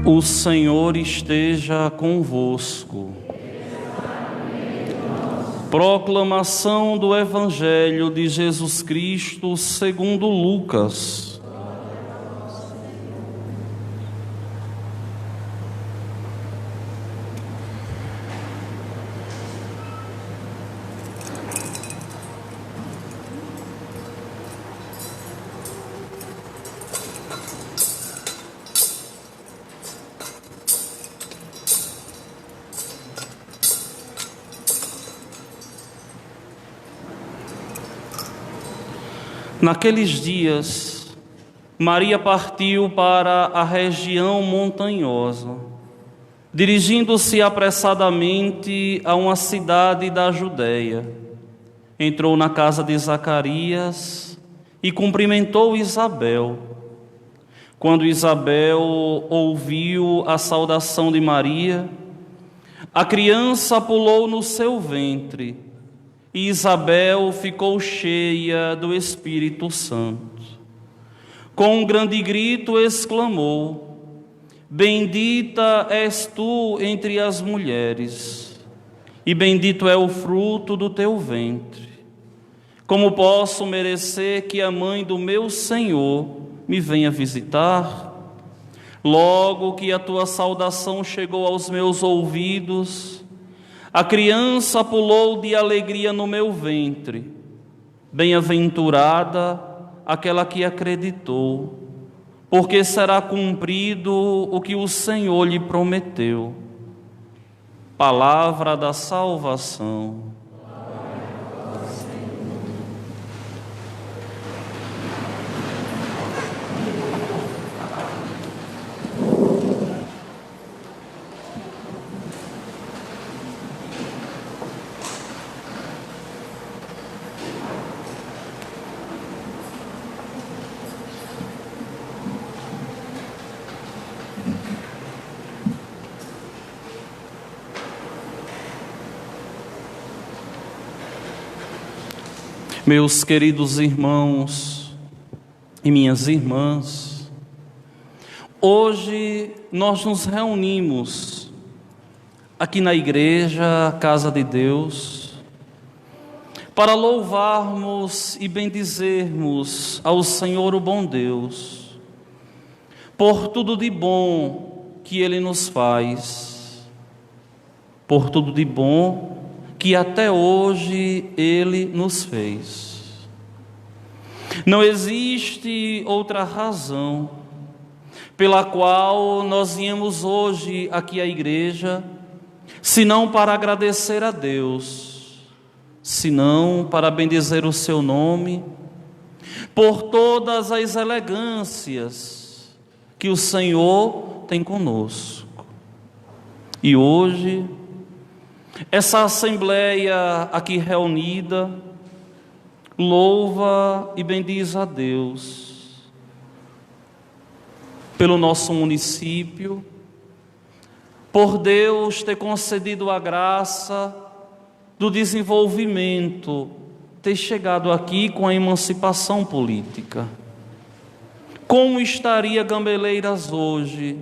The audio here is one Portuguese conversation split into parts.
O Senhor esteja convosco. Proclamação do Evangelho de Jesus Cristo segundo Lucas. Naqueles dias, Maria partiu para a região montanhosa, dirigindo-se apressadamente a uma cidade da Judéia. Entrou na casa de Zacarias e cumprimentou Isabel. Quando Isabel ouviu a saudação de Maria, a criança pulou no seu ventre. E Isabel ficou cheia do Espírito Santo. Com um grande grito exclamou: Bendita és tu entre as mulheres, e bendito é o fruto do teu ventre. Como posso merecer que a mãe do meu Senhor me venha visitar? Logo que a tua saudação chegou aos meus ouvidos, a criança pulou de alegria no meu ventre. Bem-aventurada aquela que acreditou, porque será cumprido o que o Senhor lhe prometeu. Palavra da salvação. Meus queridos irmãos e minhas irmãs, hoje nós nos reunimos aqui na igreja, Casa de Deus, para louvarmos e bendizermos ao Senhor o bom Deus, por tudo de bom que Ele nos faz, por tudo de bom que até hoje Ele nos fez. Não existe outra razão pela qual nós viemos hoje aqui à igreja, senão para agradecer a Deus, senão para bendizer o seu nome, por todas as elegâncias que o Senhor tem conosco. E hoje, essa assembleia aqui reunida louva e bendiz a Deus pelo nosso município, por Deus ter concedido a graça do desenvolvimento, ter chegado aqui com a emancipação política. Como estaria Gambeleiras hoje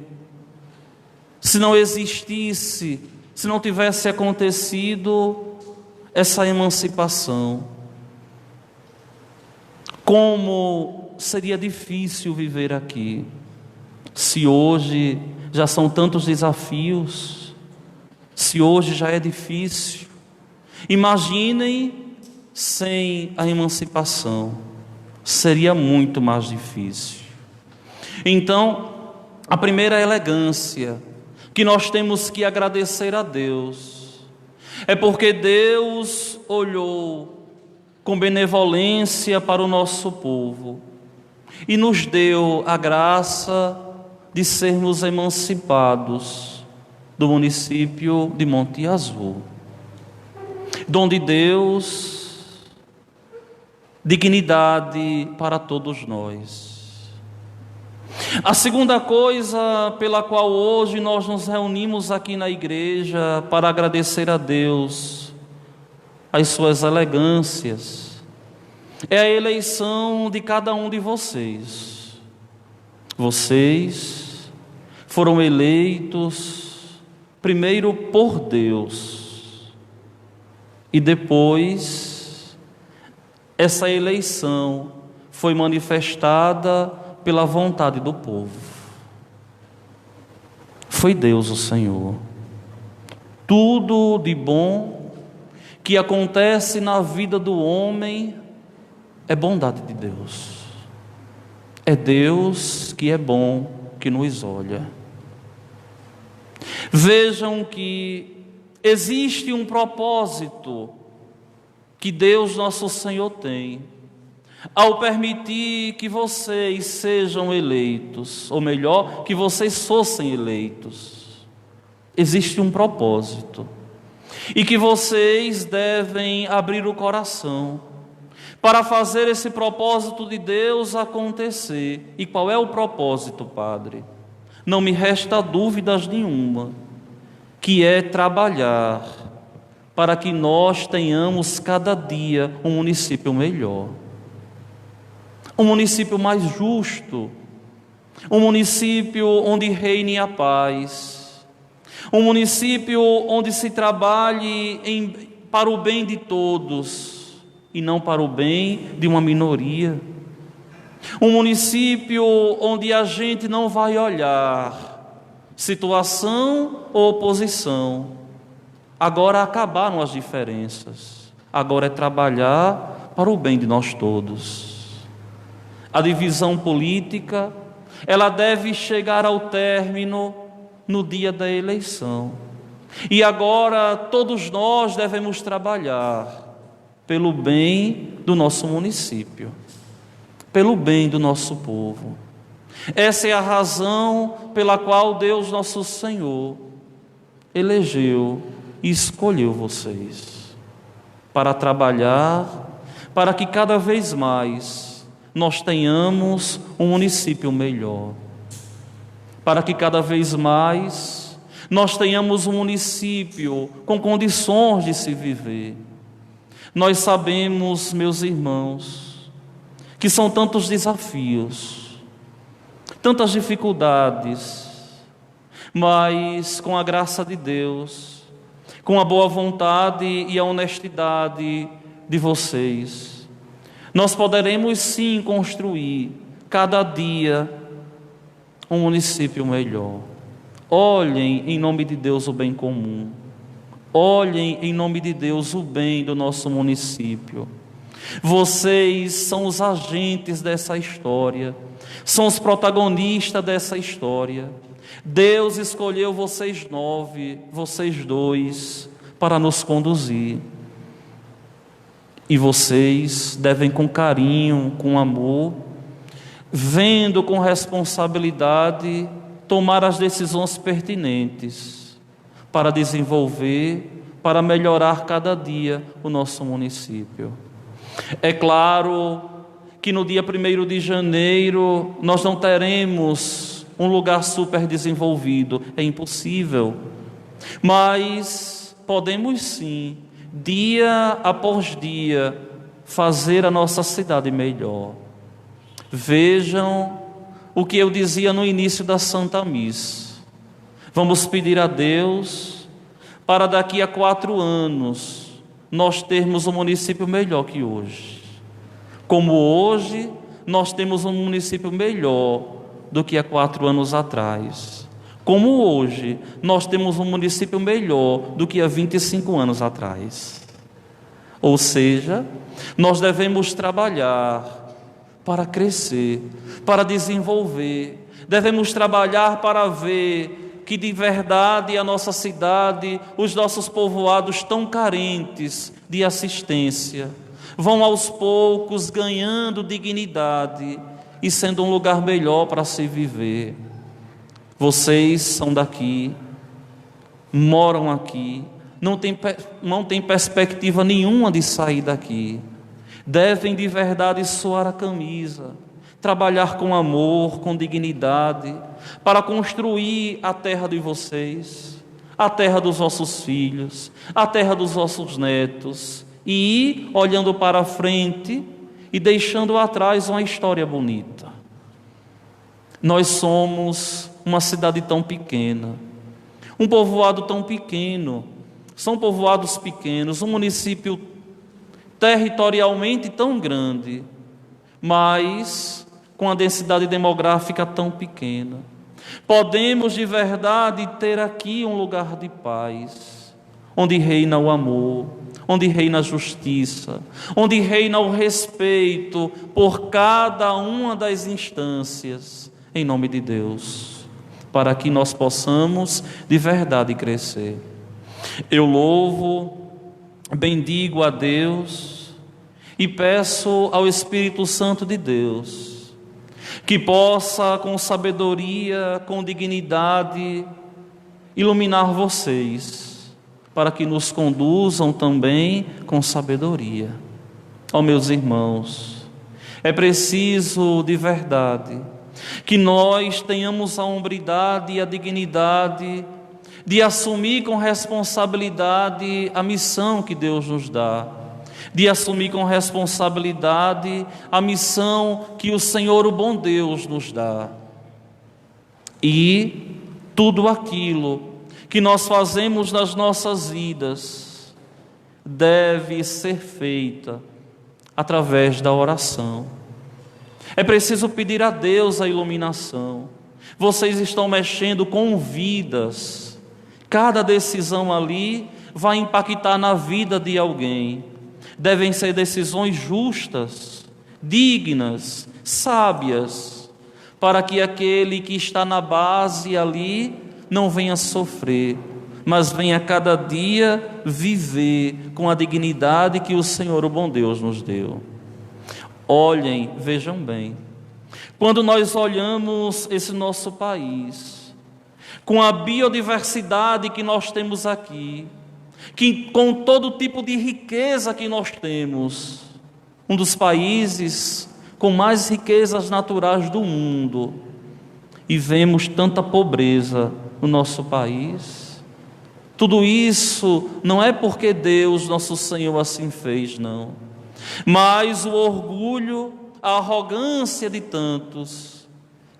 se não existisse, se não tivesse acontecido essa emancipação? Como seria difícil viver aqui, se hoje já são tantos desafios, se hoje já é difícil. Imaginem sem a emancipação, seria muito mais difícil. Então, a primeira elegância que nós temos que agradecer a Deus é porque Deus olhou com benevolência para o nosso povo e nos deu a graça de sermos emancipados do município de Monte Azul. Dom de Deus, dignidade para todos nós. A segunda coisa pela qual hoje nós nos reunimos aqui na igreja para agradecer a Deus as suas elegâncias é a eleição de cada um de vocês. Vocês foram eleitos primeiro por Deus e depois essa eleição foi manifestada pela vontade do povo. Foi Deus o Senhor. Tudo de bom que acontece na vida do homem é bondade de Deus. É Deus que é bom, que nos olha. Vejam que existe um propósito que Deus nosso Senhor tem ao permitir que vocês sejam eleitos, ou melhor, que vocês fossem eleitos. Existe um propósito e que vocês devem abrir o coração para fazer esse propósito de Deus acontecer. E qual é o propósito, Padre? Não me resta dúvidas nenhuma, que é trabalhar para que nós tenhamos cada dia um município melhor, um município mais justo, um município onde reine a paz, um município onde se trabalhe para o bem de todos e não para o bem de uma minoria. Um município onde a gente não vai olhar situação ou oposição. Agora acabaram as diferenças. Agora é trabalhar para o bem de nós todos. A divisão política, ela deve chegar ao término no dia da eleição. E agora todos nós devemos trabalhar pelo bem do nosso município, pelo bem do nosso povo. Essa é a razão pela qual Deus nosso Senhor elegeu e escolheu vocês para trabalhar, para que cada vez mais nós tenhamos um município melhor, para que cada vez mais nós tenhamos um município com condições de se viver. Nós sabemos, meus irmãos, que são tantos desafios, tantas dificuldades, mas com a graça de Deus, com a boa vontade e a honestidade de vocês, nós poderemos sim construir cada dia um município melhor. Olhem em nome de Deus o bem comum. Olhem em nome de Deus o bem do nosso município. Vocês são os agentes dessa história, são os protagonistas dessa história. Deus escolheu vocês 9, vocês 2, para nos conduzir. E vocês devem com carinho, com amor, vendo com responsabilidade, tomar as decisões pertinentes para desenvolver, para melhorar cada dia o nosso município. É claro que no dia 1º de janeiro nós não teremos um lugar super desenvolvido, é impossível, mas podemos sim, dia após dia, fazer a nossa cidade melhor. Vejam o que eu dizia no início da Santa Missa. Vamos pedir a Deus para daqui a 4 anos nós termos um município melhor que hoje. Como hoje nós temos um município melhor do que há 4 anos atrás. Como hoje nós temos um município melhor do que há 25 anos atrás. Ou seja, nós devemos trabalhar para crescer, para desenvolver. Devemos trabalhar para ver que de verdade a nossa cidade, os nossos povoados tão carentes de assistência, vão aos poucos ganhando dignidade e sendo um lugar melhor para se viver. Vocês são daqui, moram aqui, não tem perspectiva nenhuma de sair daqui. Devem de verdade suar a camisa, trabalhar com amor, com dignidade, para construir a terra de vocês, a terra dos vossos filhos, a terra dos vossos netos, e ir olhando para frente e deixando atrás uma história bonita. Nós somos uma cidade tão pequena, um povoado tão pequeno, são povoados pequenos, um município territorialmente tão grande, mas com a densidade demográfica tão pequena. Podemos de verdade ter aqui um lugar de paz, onde reina o amor, onde reina a justiça, onde reina o respeito por cada uma das instâncias, em nome de Deus, para que nós possamos de verdade crescer. Eu louvo, bendigo a Deus e peço ao Espírito Santo de Deus que possa, com sabedoria, com dignidade, iluminar vocês, para que nos conduzam também com sabedoria. Ó meus irmãos, é preciso de verdade que nós tenhamos a hombridade e a dignidade de assumir com responsabilidade a missão que Deus nos dá, de assumir com responsabilidade a missão que o Senhor, o bom Deus, nos dá. E tudo aquilo que nós fazemos nas nossas vidas deve ser feita através da oração. É preciso pedir a Deus a iluminação. Vocês estão mexendo com vidas. Cada decisão ali vai impactar na vida de alguém. Devem ser decisões justas, dignas, sábias, para que aquele que está na base ali não venha sofrer, mas venha cada dia viver com a dignidade que o Senhor, o bom Deus, nos deu. Olhem, vejam bem, quando nós olhamos esse nosso país, com a biodiversidade que nós temos aqui, com todo tipo de riqueza que nós temos, um dos países com mais riquezas naturais do mundo, e vemos tanta pobreza no nosso país. Tudo isso não é porque Deus, nosso Senhor, assim fez, não, mas o orgulho, a arrogância de tantos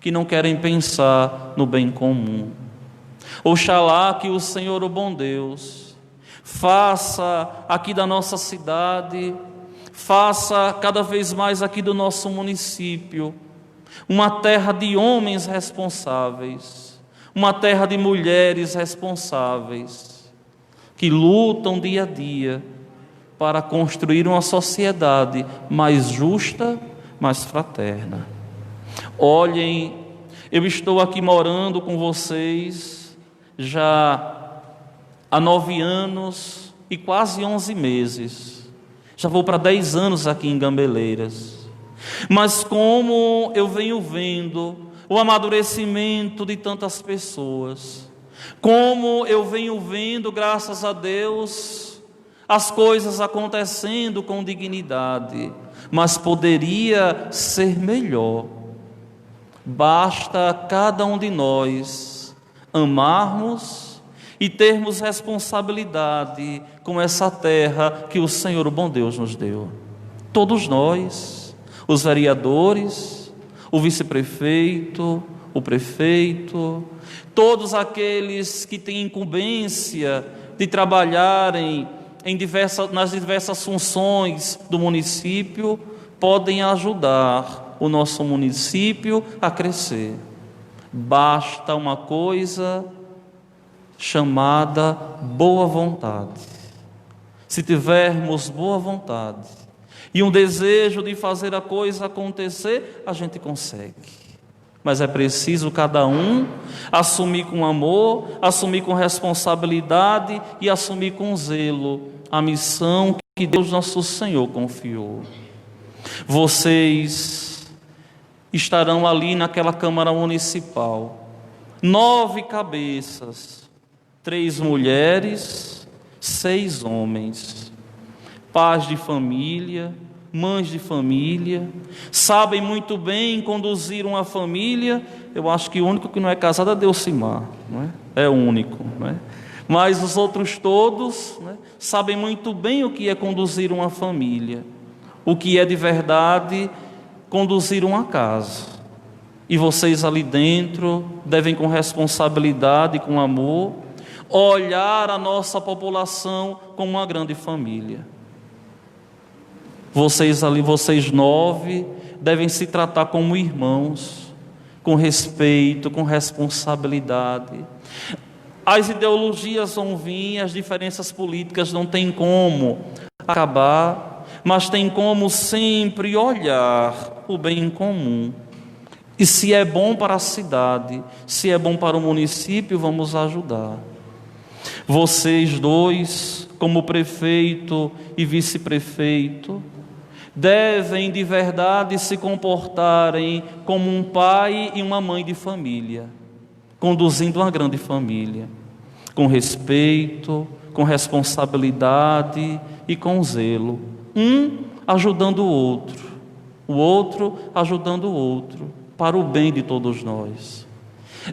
que não querem pensar no bem comum. Oxalá que o Senhor, o bom Deus, faça aqui da nossa cidade, faça cada vez mais aqui do nosso município, uma terra de homens responsáveis, uma terra de mulheres responsáveis, que lutam dia a dia para construir uma sociedade mais justa, mais fraterna. Olhem, eu estou aqui morando com vocês já há 9 anos e quase 11 meses. Já vou para 10 anos aqui em Gambeleiras. Mas como eu venho vendo o amadurecimento de tantas pessoas, como eu venho vendo, graças a Deus, as coisas acontecendo com dignidade, mas poderia ser melhor. Basta cada um de nós amarmos e termos responsabilidade com essa terra que o Senhor, o bom Deus, nos deu. Todos nós, os vereadores, o vice-prefeito, o prefeito, todos aqueles que têm incumbência de trabalharem nas diversas funções do município, podem ajudar o nosso município a crescer. Basta uma coisa chamada boa vontade. Se tivermos boa vontade e um desejo de fazer a coisa acontecer, a gente consegue. Mas é preciso cada um assumir com amor, assumir com responsabilidade e assumir com zelo a missão que Deus nosso Senhor confiou. Vocês estarão ali naquela Câmara Municipal, 9 cabeças, 3 mulheres, 6 homens, pais de família, mães de família, sabem muito bem conduzir uma família. Eu acho que o único que não é casado é Delcimar, não é? É o único, não é? Mas os outros todos, né, sabem muito bem o que é conduzir uma família, o que é de verdade conduzir uma casa. E vocês ali dentro devem, com responsabilidade e com amor, olhar a nossa população como uma grande família. Vocês 9, devem se tratar como irmãos, com respeito, com responsabilidade. As ideologias vão vir, as diferenças políticas não tem como acabar, mas tem como sempre olhar o bem em comum. E se é bom para a cidade, se é bom para o município, vamos ajudar. Vocês 2, como prefeito e vice-prefeito, devem de verdade se comportarem como um pai e uma mãe de família, conduzindo uma grande família, com respeito, com responsabilidade e com zelo, um ajudando o outro ajudando o outro, para o bem de todos nós.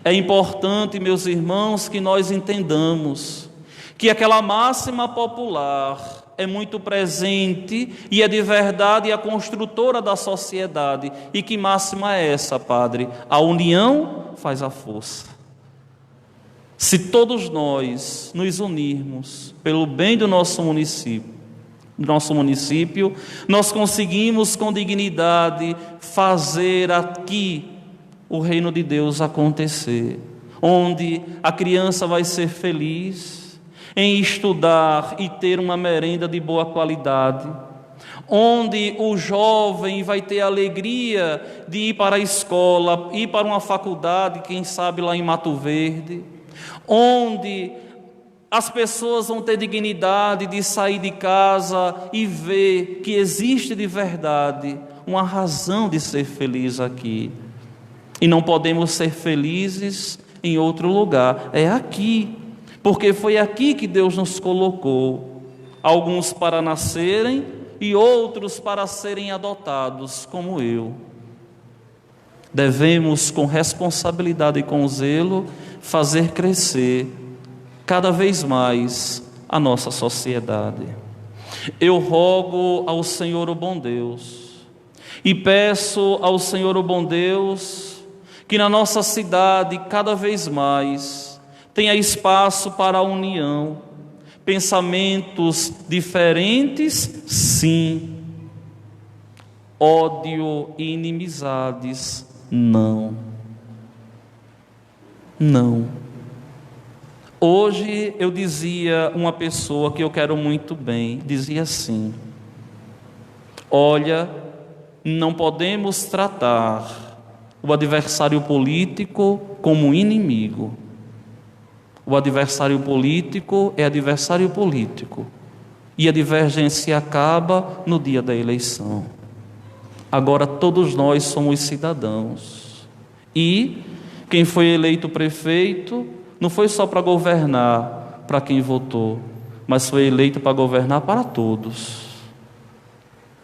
É importante, meus irmãos, que nós entendamos que aquela máxima popular é muito presente e é de verdade a construtora da sociedade. E que máxima é essa, Padre? A união faz a força. Se todos nós nos unirmos pelo bem do nosso município, nós conseguimos com dignidade fazer aqui o reino de Deus acontecer, onde a criança vai ser feliz em estudar e ter uma merenda de boa qualidade, onde o jovem vai ter a alegria de ir para a escola, ir para uma faculdade, quem sabe lá em Mato Verde, onde as pessoas vão ter dignidade de sair de casa e ver que existe de verdade uma razão de ser feliz aqui. E não podemos ser felizes em outro lugar, é aqui, porque foi aqui que Deus nos colocou, alguns para nascerem e outros para serem adotados, como eu. Devemos, com responsabilidade e com zelo, fazer crescer cada vez mais a nossa sociedade. Eu rogo ao Senhor o bom Deus e peço ao Senhor o bom Deus que na nossa cidade cada vez mais tenha espaço para a união, pensamentos diferentes, sim, ódio e inimizades, não. Hoje eu dizia uma pessoa que eu quero muito bem, dizia assim: olha, não podemos tratar o adversário político como inimigo. O adversário político é adversário político, e a divergência acaba no dia da eleição. Agora todos nós somos cidadãos, e quem foi eleito prefeito não foi só para governar para quem votou, mas foi eleito para governar para todos.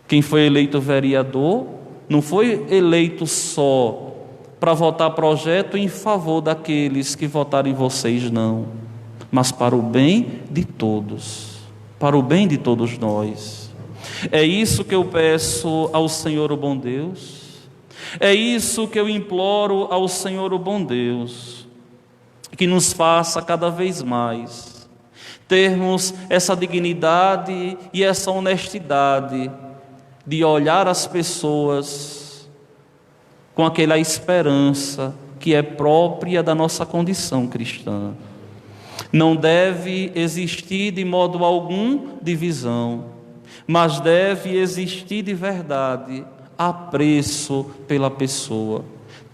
Quem foi eleito vereador não foi eleito só para votar projeto em favor daqueles que votaram em vocês, não, mas para o bem de todos, para o bem de todos nós. É isso que eu peço ao Senhor o bom Deus, é isso que eu imploro ao Senhor o bom Deus, que nos faça cada vez mais termos essa dignidade e essa honestidade de olhar as pessoas com aquela esperança que é própria da nossa condição cristã. Não deve existir de modo algum divisão, mas deve existir de verdade apreço pela pessoa.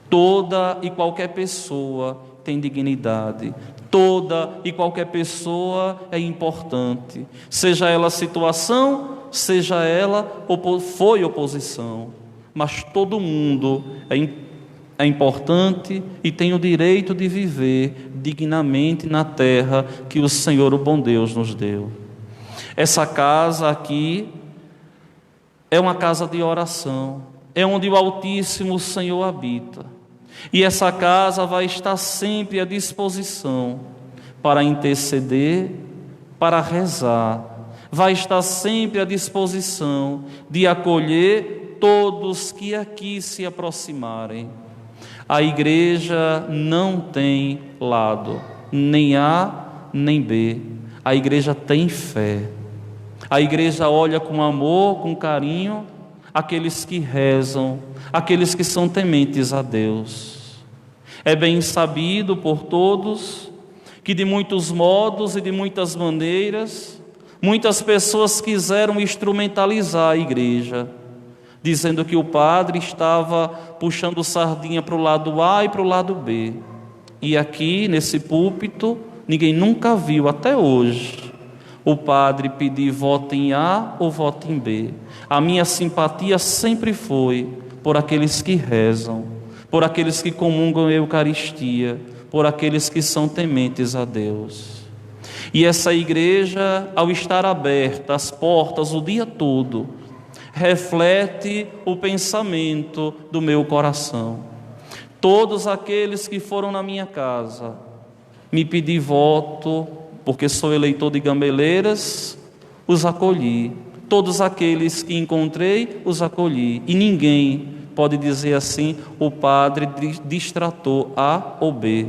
Toda e qualquer pessoa tem dignidade, toda e qualquer pessoa é importante, seja ela situação, seja ela foi oposição. Mas todo mundo é importante e tem o direito de viver dignamente na terra que o Senhor, o bom Deus, nos deu. Essa casa aqui é uma casa de oração, é onde o Altíssimo Senhor habita. E essa casa vai estar sempre à disposição para interceder, para rezar. Vai estar sempre à disposição de acolher todos que aqui se aproximarem. A igreja não tem lado, nem A nem B. A igreja tem fé. A igreja olha com amor, com carinho, aqueles que rezam, aqueles que são tementes a Deus. É bem sabido por todos que de muitos modos e de muitas maneiras, muitas pessoas quiseram instrumentalizar a igreja, dizendo que o padre estava puxando sardinha para o lado A e para o lado B. E aqui, nesse púlpito, ninguém nunca viu, até hoje, o padre pedir voto em A ou voto em B. A minha simpatia sempre foi por aqueles que rezam, por aqueles que comungam a Eucaristia, por aqueles que são tementes a Deus. E essa igreja, ao estar aberta, as portas o dia todo, reflete o pensamento do meu coração. Todos aqueles que foram na minha casa me pedir voto, porque sou eleitor de Gameleiras, os acolhi. Todos aqueles que encontrei, os acolhi. E ninguém pode dizer assim, o padre distratou A ou B.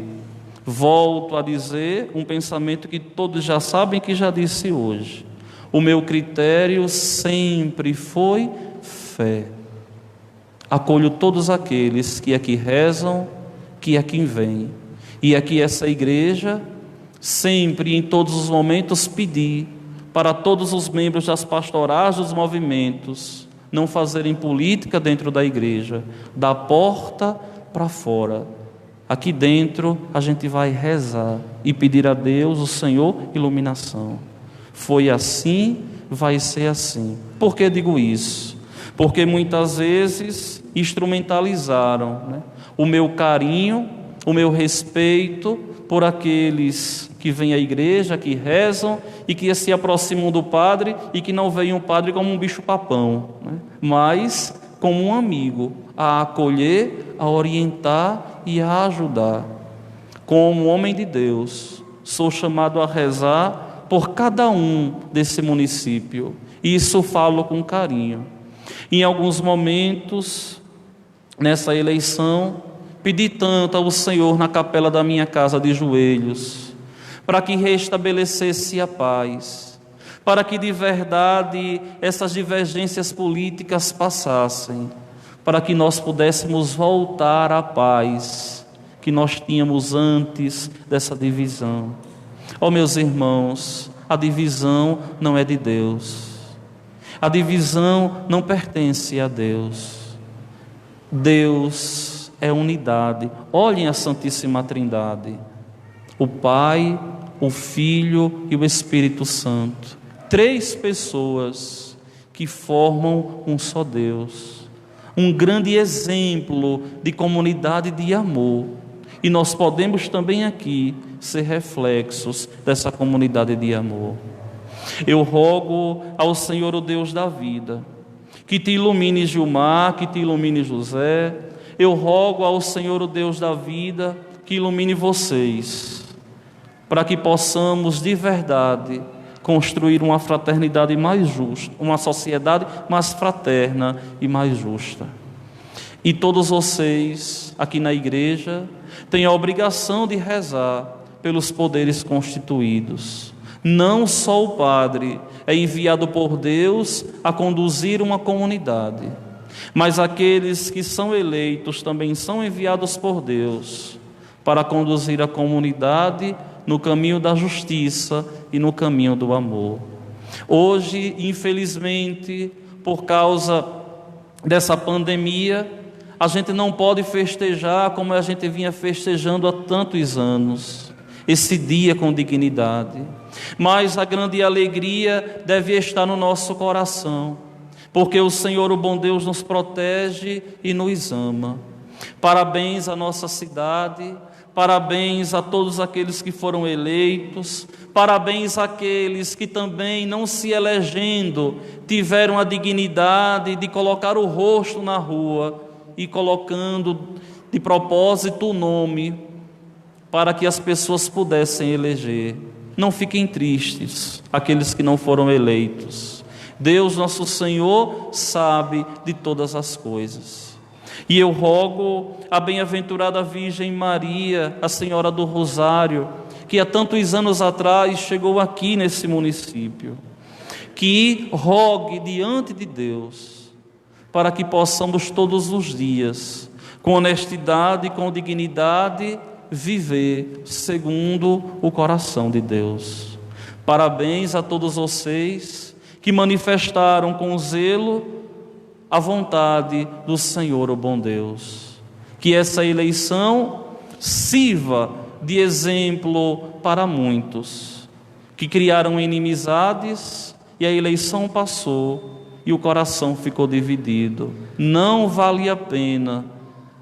Volto a dizer um pensamento que todos já sabem, que já disse hoje. O meu critério sempre foi fé. Acolho todos aqueles que aqui rezam, que aqui vêm. E aqui essa igreja, sempre em todos os momentos, pedi para todos os membros das pastorais dos movimentos não fazerem política dentro da igreja, da porta para fora. Aqui dentro a gente vai rezar e pedir a Deus, o Senhor, iluminação. Foi assim, vai ser assim. Por que digo isso? Porque muitas vezes instrumentalizaram, o meu carinho, o meu respeito por aqueles que vêm à igreja, que rezam e que se aproximam do padre e que não veem o padre como um bicho-papão, mas como um amigo, a acolher, a orientar e a ajudar. Como homem de Deus, sou chamado a rezar por cada um desse município, e isso falo com carinho. Em alguns momentos, nessa eleição, pedi tanto ao Senhor na capela da minha casa de joelhos, para que restabelecesse a paz, para que de verdade essas divergências políticas passassem, para que nós pudéssemos voltar à paz que nós tínhamos antes dessa divisão. Ó meus irmãos, a divisão não é de Deus. A divisão não pertence a Deus. Deus é unidade. Olhem a Santíssima Trindade. O Pai, o Filho e o Espírito Santo. 3 pessoas que formam um só Deus. Um grande exemplo de comunidade de amor. E nós podemos também aqui ser reflexos dessa comunidade de amor. Eu rogo ao Senhor, o Deus da vida, que te ilumine Gilmar, que te ilumine José. Eu rogo ao Senhor, o Deus da vida, que ilumine vocês, para que possamos de verdade construir uma fraternidade mais justa, uma sociedade mais fraterna e mais justa. E todos vocês aqui na igreja têm a obrigação de rezar pelos poderes constituídos. Não só o padre é enviado por Deus a conduzir uma comunidade, mas aqueles que são eleitos também são enviados por Deus para conduzir a comunidade no caminho da justiça e no caminho do amor. Hoje, infelizmente, por causa dessa pandemia, a gente não pode festejar como a gente vinha festejando há tantos anos, esse dia com dignidade. Mas a grande alegria deve estar no nosso coração, porque o Senhor, o bom Deus, nos protege e nos ama. Parabéns à nossa cidade, parabéns a todos aqueles que foram eleitos, parabéns àqueles que também, não se elegendo, tiveram a dignidade de colocar o rosto na rua e colocando de propósito o nome, para que as pessoas pudessem eleger. Não fiquem tristes, aqueles que não foram eleitos. Deus, nosso Senhor, sabe de todas as coisas. E eu rogo a bem-aventurada Virgem Maria, a Senhora do Rosário, que há tantos anos atrás chegou aqui nesse município, que rogue diante de Deus, para que possamos todos os dias, com honestidade e com dignidade, viver segundo o coração de Deus. Parabéns a todos vocês que manifestaram com zelo a vontade do Senhor, o bom Deus. Que essa eleição sirva de exemplo para muitos que criaram inimizades e a eleição passou e o coração ficou dividido. Não vale a pena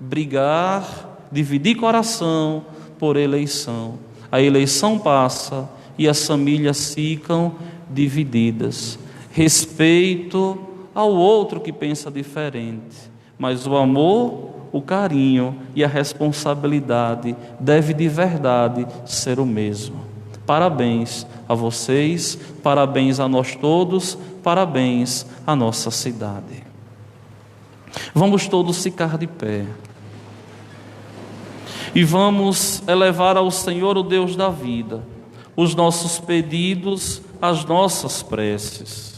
brigar, dividir coração por eleição. A eleição passa e as famílias ficam divididas. Respeito ao outro que pensa diferente, mas o amor, o carinho e a responsabilidade deve de verdade ser o mesmo. Parabéns a vocês, parabéns a nós todos, parabéns à nossa cidade. Vamos todos ficar de pé e vamos elevar ao Senhor, o Deus da vida, os nossos pedidos, as nossas preces.